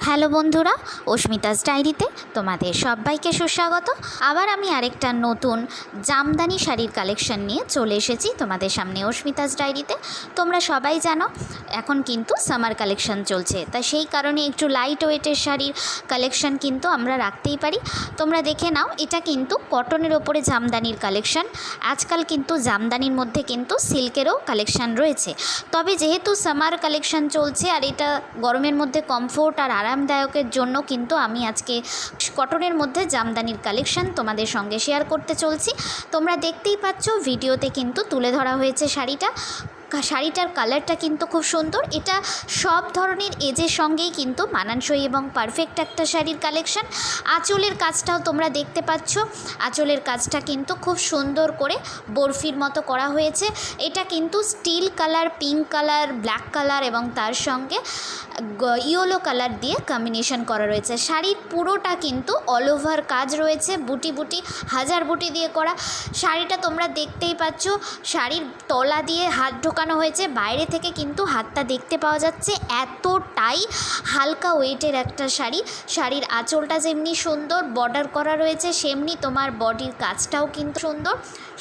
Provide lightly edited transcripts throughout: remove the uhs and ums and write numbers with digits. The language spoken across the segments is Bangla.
হ্যালো বন্ধুরা, অস্মিতাস ডায়েরিতে তোমাদের সবাইকে সুস্বাগত। আবার আমি আরেকটা নতুন জামদানি শাড়ির কালেকশন নিয়ে চলে এসেছি তোমাদের সামনে অস্মিতাস ডায়েরিতে। তোমরা সবাই জানো এখন কিন্তু সামার কালেকশন চলছে, তাই সেই কারণে একটু লাইট ওয়েটের শাড়ির কালেকশন কিন্তু আমরা রাখতেই পারি। তোমরা দেখে নাও, এটা কিন্তু কটনের ওপরে জামদানির কালেকশন। আজকাল কিন্তু জামদানির মধ্যে কিন্তু সিল্কেরও কালেকশন রয়েছে, তবে যেহেতু সামার কালেকশন চলছে আর এটা গরমের মধ্যে কমফোর্ট আর আরামদায়কের জন্য কিন্তু আমি আজকে কটনের মধ্যে জামদানির কালেকশন তোমাদের সঙ্গে শেয়ার করতে চলছি। তোমরা দেখতেই পাচ্ছ ভিডিওতে কিন্তু তুলে ধরা হয়েছে শাড়িটার কালারটা কিন্তু খুব সুন্দর। এটা সব ধরনের এজের সঙ্গেই কিন্তু মানানসই এবং পারফেক্ট একটা শাড়ির কালেকশন। আঁচলের কাজটাও তোমরা দেখতে পাচ্ছ, আঁচলের কাজটা কিন্তু খুব সুন্দর করে বরফির মতো করা হয়েছে। এটা কিন্তু steel colour, pink colour, black colour এবং তার সঙ্গে ইয়েলো কালার দিয়ে কম্বিনেশন করা রয়েছে। শাড়ির পুরোটা কিন্তু অল ওভার কাজ রয়েছে, বুটি বুটি হাজার বুটি দিয়ে করা। শাড়িটা তোমরা দেখতেই পাচ্ছ, শাড়ির তলা দিয়ে হাত ঢোকানো হয়েছে, বাইরে থেকে কিন্তু হাতটা দেখতে পাওয়া যাচ্ছে। এতটাই হালকা ওয়েটের একটা শাড়ি। শাড়ির আঁচলটা যেমনি সুন্দর বর্ডার করা রয়েছে, সেমনি তোমার বডির কাজটাও কিন্তু সুন্দর।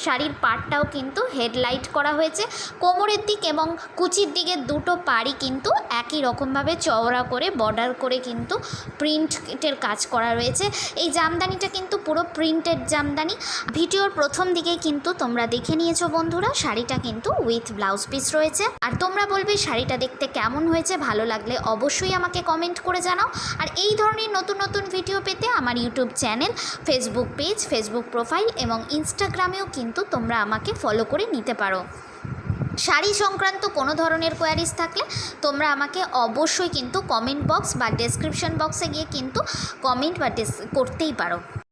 শাড়ির পাড়টাও কিন্তু হেডলাইট করা হয়েছে। কোমরের দিক এবং কুচির দিকের দুটো পাড়ই কিন্তু একই রকমভাবে চওড়া করে বর্ডার করে কিন্তু প্রিন্টের কাজ করা রয়েছে। এই জামদানিটা কিন্তু পুরো প্রিন্টেড জামদানি। ভিডিওর প্রথম দিকে কিন্তু তোমরা দেখে নিয়েছো বন্ধুরা, শাড়িটা কিন্তু উইথ ব্লাউজ পিস রয়েছে। আর তোমরা বলবে শাড়িটা দেখতে কেমন হয়েছে, ভালো লাগলে অবশ্যই আমাকে কমেন্ট করে জানাও। আর এই ধরনের নতুন নতুন ভিডিও পেতে আমার YouTube channel, Facebook page, Facebook profile এবং ইনস্টাগ্রামেও কিন্তু তোমরা আমাকে ফলো করে নিতে পারো। শাড়ি সংক্রান্ত কোনো ধরনের কোয়ারিজ থাকলে তোমরা আমাকে অবশ্যই কিন্তু কমেন্ট বক্স বা ডেসক্রিপশন বক্সে গিয়ে কিন্তু কমেন্ট বা করতেই পারো।